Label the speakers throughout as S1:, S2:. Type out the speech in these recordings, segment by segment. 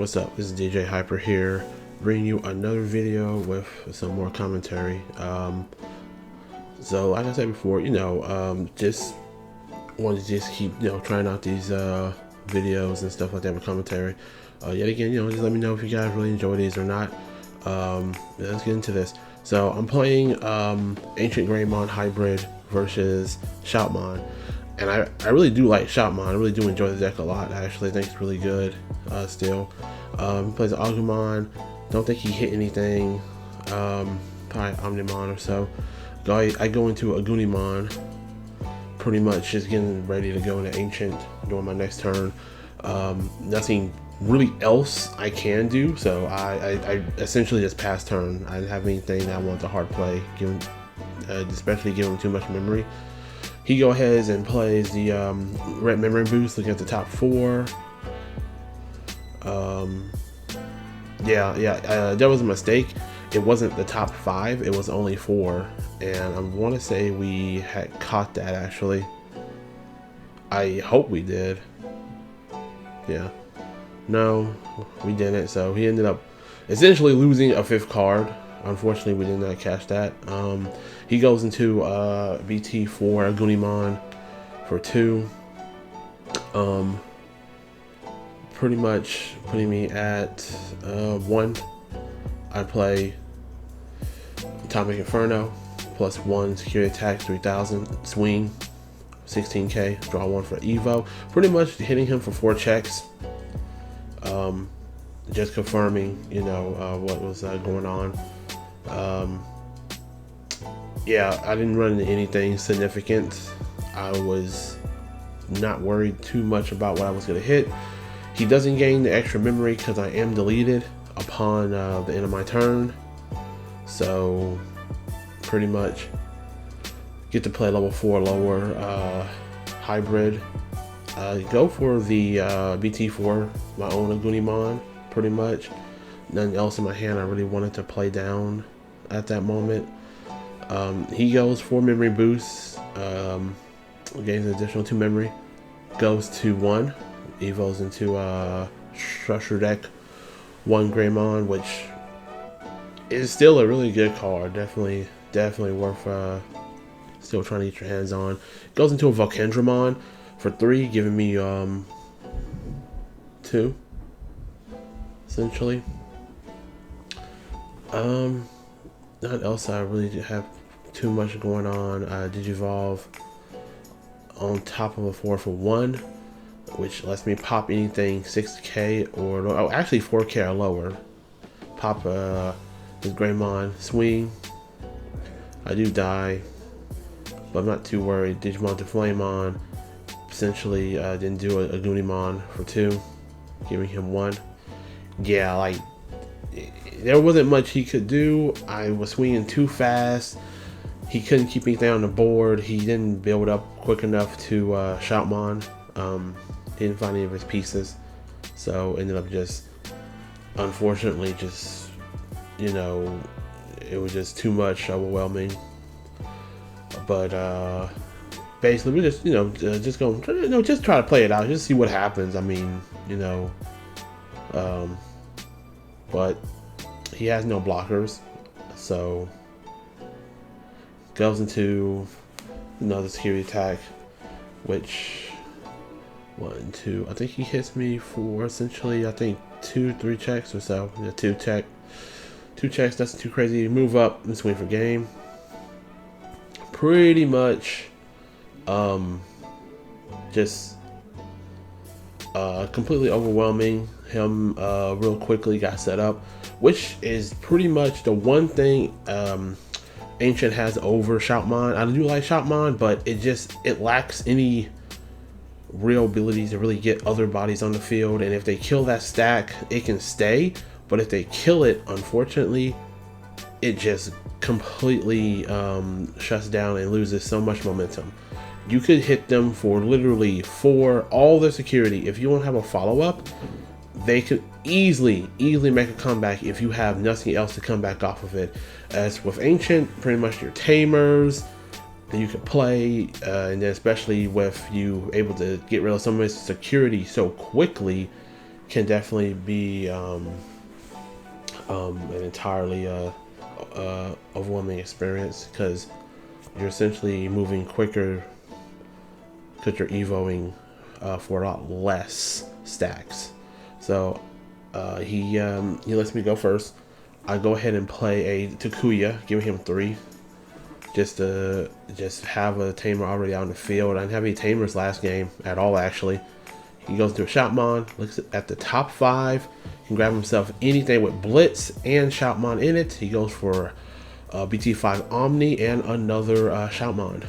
S1: What's up? This is DJ Hyper here, bringing you another video with some more commentary. So like I said before, just wanted to keep trying out these videos and stuff like that with commentary. Yet again, just let me know if you guys really enjoy these or not. Let's get into this. So I'm playing AncientGreymon hybrid versus Shoutmon. And I really do like Shoutmon. I really do enjoy the deck a lot. I actually think it's really good still. He plays an Agumon. Don't think he hit anything. Probably Omnimon or so. I go into a Gunimon. Pretty much just getting ready to go into Ancient during my next turn. Nothing really else I can do. So I essentially just pass turn. I didn't have anything that I want to hard play, especially giving too much memory. He go ahead and plays the red memory boost, looking at the top 4. That was a mistake. It wasn't the top 5, it was only 4. And I want to say we had caught that actually. I hope we did. Yeah. No, we didn't. So he ended up essentially losing a 5th card. Unfortunately, we did not catch that. He goes into BT4 Gunimon for 2. Pretty much putting me at 1. I play Atomic Inferno plus 1 security attack, 3000 swing, 16k, draw 1 for Evo. Pretty much hitting him for 4 checks. Just confirming, what was going on. Yeah, I didn't run into anything significant. I was not worried too much about what I was going to hit. He doesn't gain the extra memory because I am deleted upon the end of my turn. So pretty much get to play level 4 lower hybrid. Go for the BT4, my own Gunimon, pretty much. Nothing else in my hand I really wanted to play down at that moment. He goes 4 memory boosts, gains an additional 2 memory, goes to 1, evos into structure deck 1 Greymon, which is still a really good card. Definitely worth still trying to get your hands on. Goes into a Volcandramon for 3, giving me 2 essentially. Not else I really have too much going on. Digivolve on top of a 4 for 1, which lets me pop anything 6k or actually 4k or lower. Pop this Greymon swing. I do die, but I'm not too worried. Digimon TCG essentially didn't do a Gunimon for 2, giving him 1. Yeah, like there wasn't much he could do. I was swinging too fast. He couldn't keep anything on the board. He didn't build up quick enough to Shoutmon. He didn't find any of his pieces, so ended up just, unfortunately, just it was just too much, overwhelming. But basically, we just just go just try to play it out, just see what happens. I mean, but he has no blockers, so goes into another security attack, which 1, 2. I think he hits me for essentially, I think 2-3 checks or so. Yeah, 2 checks. That's too crazy. Move up and swing for game. Pretty much, just completely overwhelming him. Real quickly got set up, which is pretty much the one thing Ancient has over Shoutmon. I do like Shoutmon, but it lacks any real ability to really get other bodies on the field. And if they kill that stack, it can stay, but if they kill it, unfortunately, it just completely shuts down and loses so much momentum. You could hit them for literally 4, all their security. If you don't have a follow-up, they could easily make a comeback if you have nothing else to come back off of it. As with Ancient, pretty much your tamers that you could play, and then especially with you able to get rid of some of its security so quickly, can definitely be an entirely overwhelming experience, because you're essentially moving quicker because you're evoing for a lot less stacks. So he lets me go first. I go ahead and play a Takuya, giving him 3, just to have a tamer already out in the field. I didn't have any tamers last game at all, actually. He goes to a Shoutmon, looks at the top 5, can grab himself anything with Blitz and Shoutmon in it. He goes for BT5 Omni and another Shoutmon.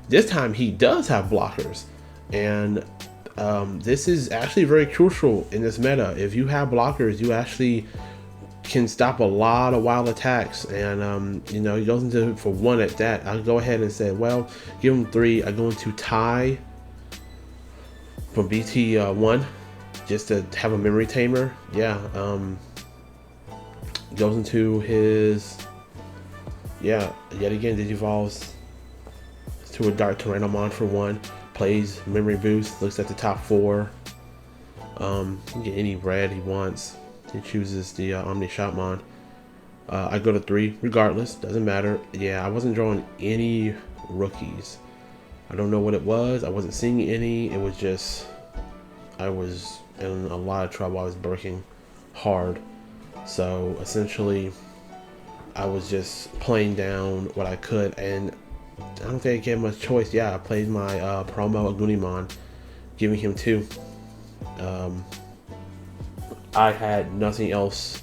S1: This time he does have blockers, and this is actually very crucial in this meta. If you have blockers, you actually can stop a lot of wild attacks. And you know, he goes into for 1 at that. I'll go ahead and say, well, give him 3. I go into tie from BT1 just to have a memory tamer. Yeah, goes into his, yeah, yet again digivolves to a Dark Tyrannomon for 1, plays memory boost, looks at the top 4, can get any red he wants. He chooses the Omni Shoutmon. I go to 3 regardless, doesn't matter. Yeah, I wasn't drawing any rookies. I don't know what it was. I wasn't seeing any. It was just, I was in a lot of trouble. I was breaking hard. So essentially, I was just playing down what I could, and I don't think I gave much choice. Yeah, I played my promo Agumon, giving him 2. I had nothing else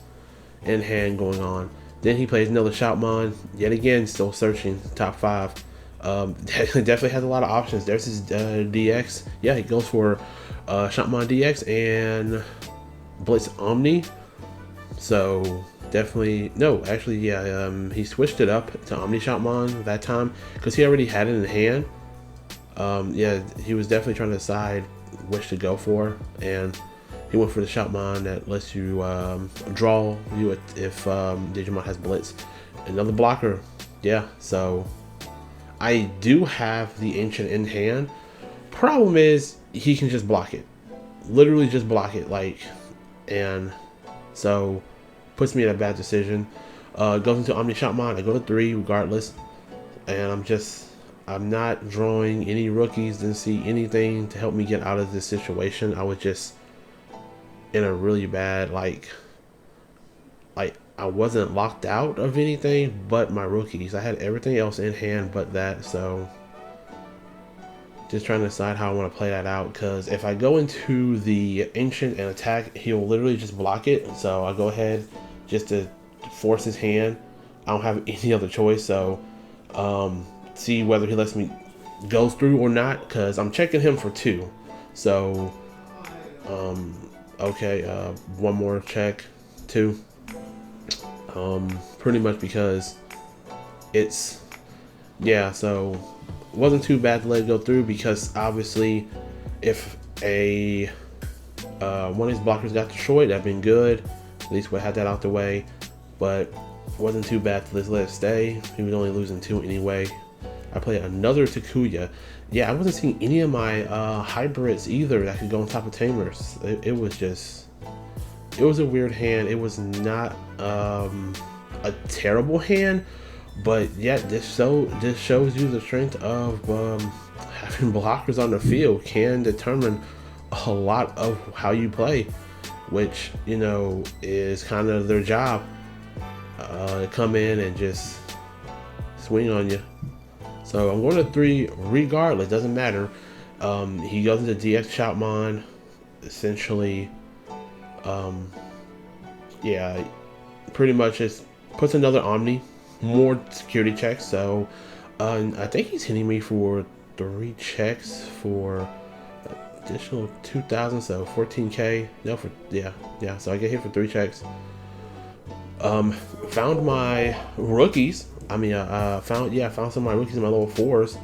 S1: in hand going on. Then he plays another Shoutmon, yet again, still searching top 5. Definitely has a lot of options. There's his DX. Yeah, he goes for ShoutmonDX and Blitz Omni. So definitely, no, actually, yeah, he switched it up to Omni Shoutmon that time because he already had it in hand. Yeah, he was definitely trying to decide which to go for, and he went for the Shoutmon that lets you draw you if Digimon has Blitz. Another blocker, yeah. So I do have the Ancient in hand. Problem is, he can just block it, literally just block it, like, and so puts me in a bad decision. Goes into Omni Shoutmon. I go to 3 regardless, and I'm not drawing any rookies. Didn't see anything to help me get out of this situation. I was just in a really bad, like I wasn't locked out of anything but my rookies. I had everything else in hand but that. So just trying to decide how I want to play that out, because if I go into the Ancient and attack, he'll literally just block it. So I go ahead just to force his hand. I don't have any other choice. So see whether he lets me go through or not, because I'm checking him for 2. So okay, 1 more check, 2. Pretty much because it's, yeah, so it wasn't too bad to let it go through, because obviously if a one of these blockers got destroyed, that'd been good. At least we had that out the way, but it wasn't too bad to just let it stay. He was only losing 2 anyway. I played another Takuya. Yeah, I wasn't seeing any of my hybrids either that could go on top of tamers. It was just, it was a weird hand. It was not a terrible hand, but yet this shows you the strength of having blockers on the field can determine a lot of how you play, which, you know, is kind of their job. Come in and just swing on you. So I'm going to 3 regardless, doesn't matter. He goes into DX Shoutmon, essentially. Yeah, pretty much just puts another Omni, more security checks. So I think he's hitting me for 3 checks for additional 2,000, so 14k. No, for yeah. So I get hit for 3 checks. Found my rookies. I mean, found some of my rookies in my level 4s,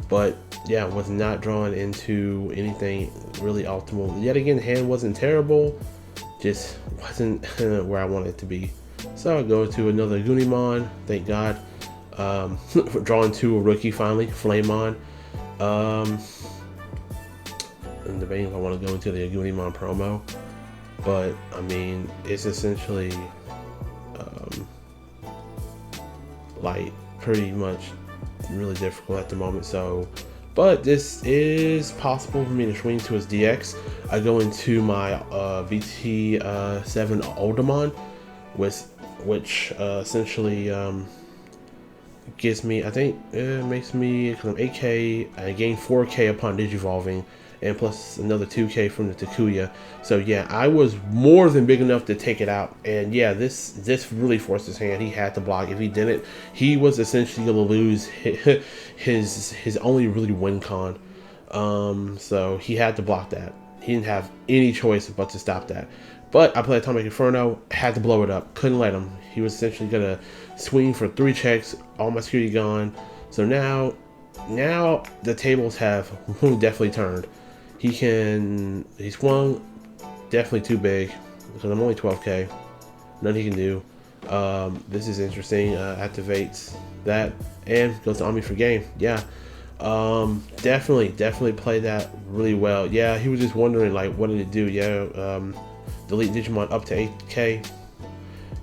S1: but yeah, was not drawn into anything really optimal. Yet again, hand wasn't terrible, just wasn't where I wanted it to be. So I go to another Greymon, thank God. Drawn to a rookie finally, Flamon. I'm debating if I want to go into the Greymon promo, but I mean, it's essentially like pretty much really difficult at the moment. So, but this is possible for me to swing to his DX. I go into my BT7 Digimon, which essentially gives me, I think it makes me, because I'm 8k, I gain 4k upon digivolving, and plus another 2k from the Takuya. So yeah, I was more than big enough to take it out, and yeah, this really forced his hand. He had to block. If he didn't, he was essentially gonna lose his only really win con. So he had to block that. He didn't have any choice but to stop that. But I played Atomic Inferno, had to blow it up, couldn't let him. He was essentially gonna swing for 3 checks, all my security gone. So now the tables have definitely turned. He swung definitely too big because I'm only 12k. Nothing he can do. This is interesting. Activates that and goes to Omni for game. Yeah. Definitely played that really well. Yeah, he was just wondering like what did it do? Yeah, delete Digimon up to 8k.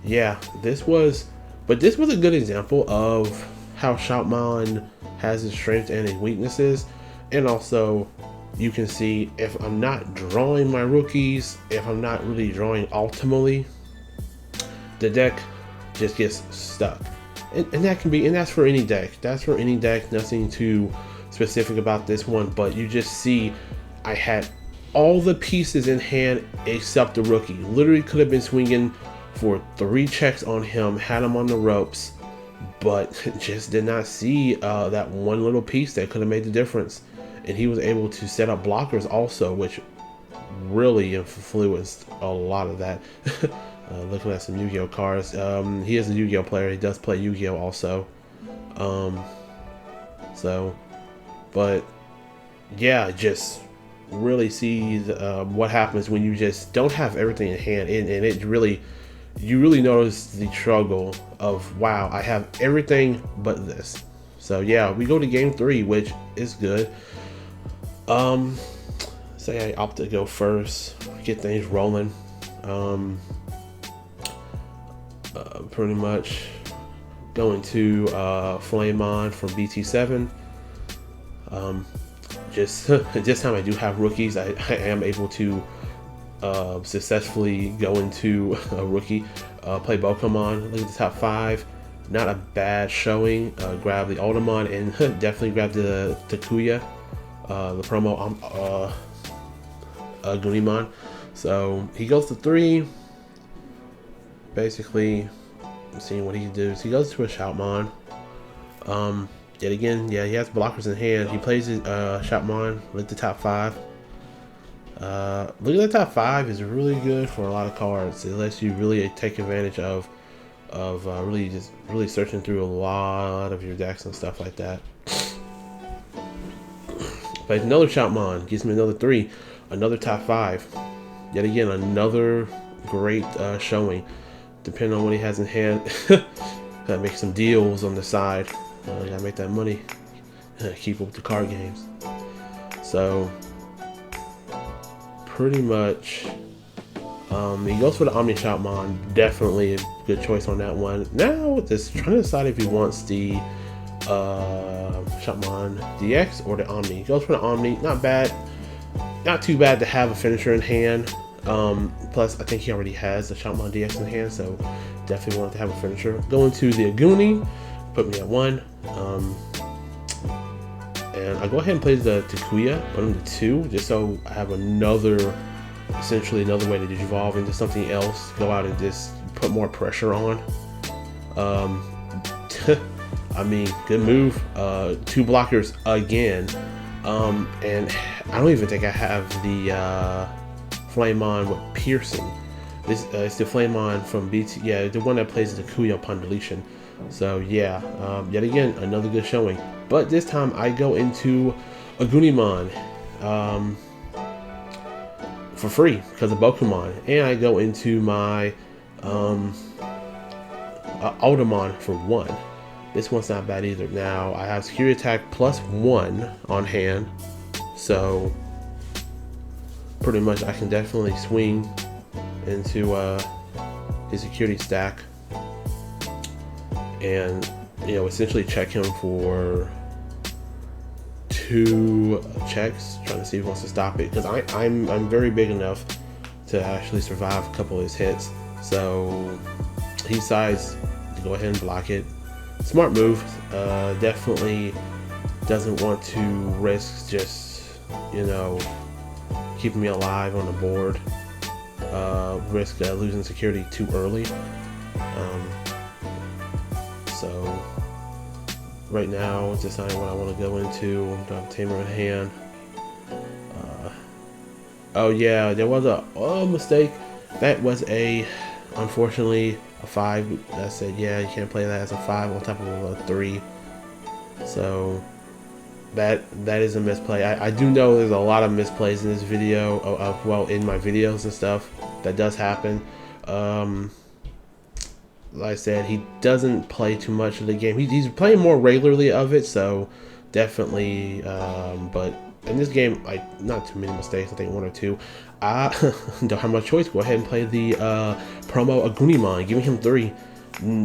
S1: Yeah, this was a good example of how Shoutmon has his strengths and his weaknesses, and also you can see if I'm not drawing my rookies, if I'm not really drawing optimally, the deck just gets stuck. And that can be, and that's for any deck. That's for any deck. Nothing too specific about this one, but you just see I had all the pieces in hand except the rookie. Literally could have been swinging for 3 checks on him, had him on the ropes, but just did not see that one little piece that could have made the difference. And he was able to set up blockers also, which really influenced a lot of that. Looking at some Yu-Gi-Oh cards. He is a Yu-Gi-Oh player. He does play Yu-Gi-Oh also. But yeah, just really see what happens when you just don't have everything in hand, and it really, you really notice the struggle of, wow, I have everything but this. So yeah, we go to game 3, which is good. Say I opt to go first, get things rolling. Pretty much going to Greymon from BT7. Just this time I do have rookies. I am able to successfully go into a rookie, play Pokemon. Look at the top 5. Not a bad showing. Grab the Digimon and definitely grab the Takuya, the promo Greymon. So he goes to 3. Basically, seeing what he can do. So he goes to a Shoutmon. Yet again, yeah, he has blockers in hand. He plays his Shoutmon. Look at the top 5. Look at the top 5 is really good for a lot of cards. It lets you really take advantage of really searching through a lot of your decks and stuff like that. But another Shoutmon gives me another 3, another top 5. Yet again, another great showing. Depending on what he has in hand, gotta make some deals on the side. Gotta make that money, keep up with the card games. So pretty much, he goes for the Omni Shoutmon. Definitely a good choice on that one. Now just trying to decide if he wants the ShoutmonDX or the Omni. He goes for the Omni. Not bad, not too bad to have a finisher in hand. Plus I think he already has the ShoutmonDX in hand, so definitely wanted to have a finisher. Going to the Aguni, put me at 1. And I go ahead and play the Takuya, put him to 2, just so I have essentially another way to digivolve into something else. Go out and just put more pressure on. I mean, good move. 2 blockers again. And I don't even think I have the Greymon with piercing. This it's the Greymon from BT. Yeah, the one that plays the Takuya upon deletion. So yeah, yet again another good showing. But this time I go into a Greymon for free because of Pokemon, and I go into my Digimon for 1. This one's not bad either. Now I have security attack plus 1 on hand, so pretty much I can definitely swing into his security stack and, you know, essentially check him for 2 checks, trying to see if he wants to stop it, because I'm very big enough to actually survive a couple of his hits. So he decides to go ahead and block it. Smart move. Definitely doesn't want to risk just, you know, keeping me alive on the board. Risk losing security too early. So right now, deciding what I want to go into. Tamer in hand. Oh yeah, there was a mistake. That was unfortunately a 5. I said, yeah, you can't play that as a 5 on top of a 3. So that is a misplay. I do know there's a lot of misplays in this video. Well, in my videos and stuff, that does happen. Like I said, he doesn't play too much of the game. He's playing more regularly of it, so definitely. But in this game, like, not too many mistakes. I think 1 or 2. I don't have much choice. Go ahead and play the promo Greymon, giving him 3.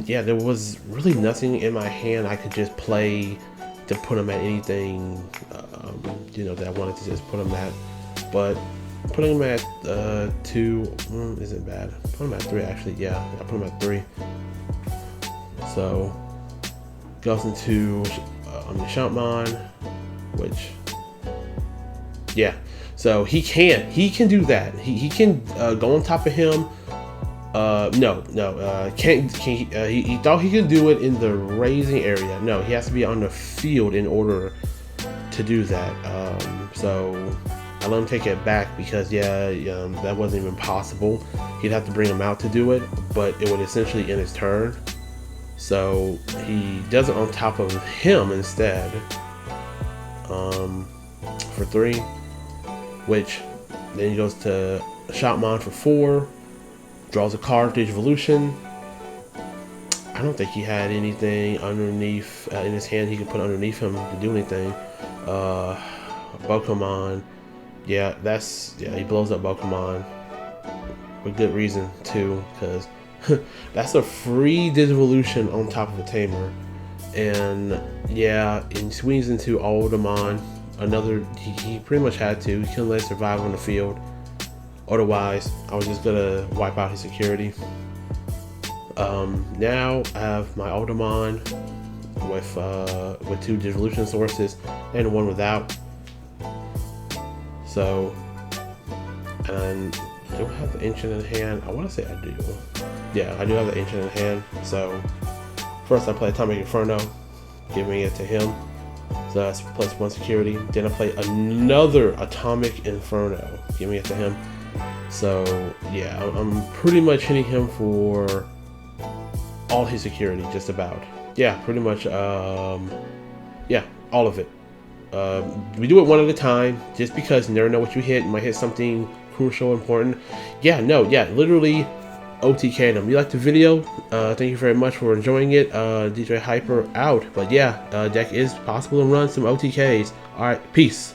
S1: Yeah, there was really nothing in my hand I could just play to put him at anything, you know, that I wanted to just put him at. But putting him at 2 isn't bad. Put him at 3 actually. Yeah, I put him at 3. So goes into Shoutmon, which, yeah. So he can do that. He can go on top of him. He thought he could do it in the raising area. No, he has to be on the field in order to do that. So I let him take it back because, yeah, that wasn't even possible. He'd have to bring him out to do it, but it would essentially end his turn. So he does it on top of him instead, for 3, which then he goes to Shoutmon for 4, draws a card, Digivolution. I don't think he had anything underneath in his hand he could put underneath him to do anything. Pokemon. Yeah, he blows up Pokemon with good reason too, because that's a free Digivolution on top of a Tamer. And yeah, and swings into Aldermon. Another, he pretty much had to. He couldn't let it survive on the field. Otherwise, I was just gonna wipe out his security. Now I have my Aldermon with 2 Digivolution sources and 1 without. So, and do I have the Ancient in hand? I want to say I do. Yeah, I do have the Ancient in hand. So first I play Atomic Inferno, giving it to him. So that's +1 security. Then I play another Atomic Inferno, giving it to him. So yeah, I'm pretty much hitting him for all his security, just about. Yeah, pretty much. Yeah, all of it. We do it one at a time, just because you never know what you hit. You might hit something crucial, important. Yeah, literally OTK'd him. You liked the video? Thank you very much for enjoying it. DJ Hyper out. But yeah, deck is possible to run some OTKs. Alright, peace.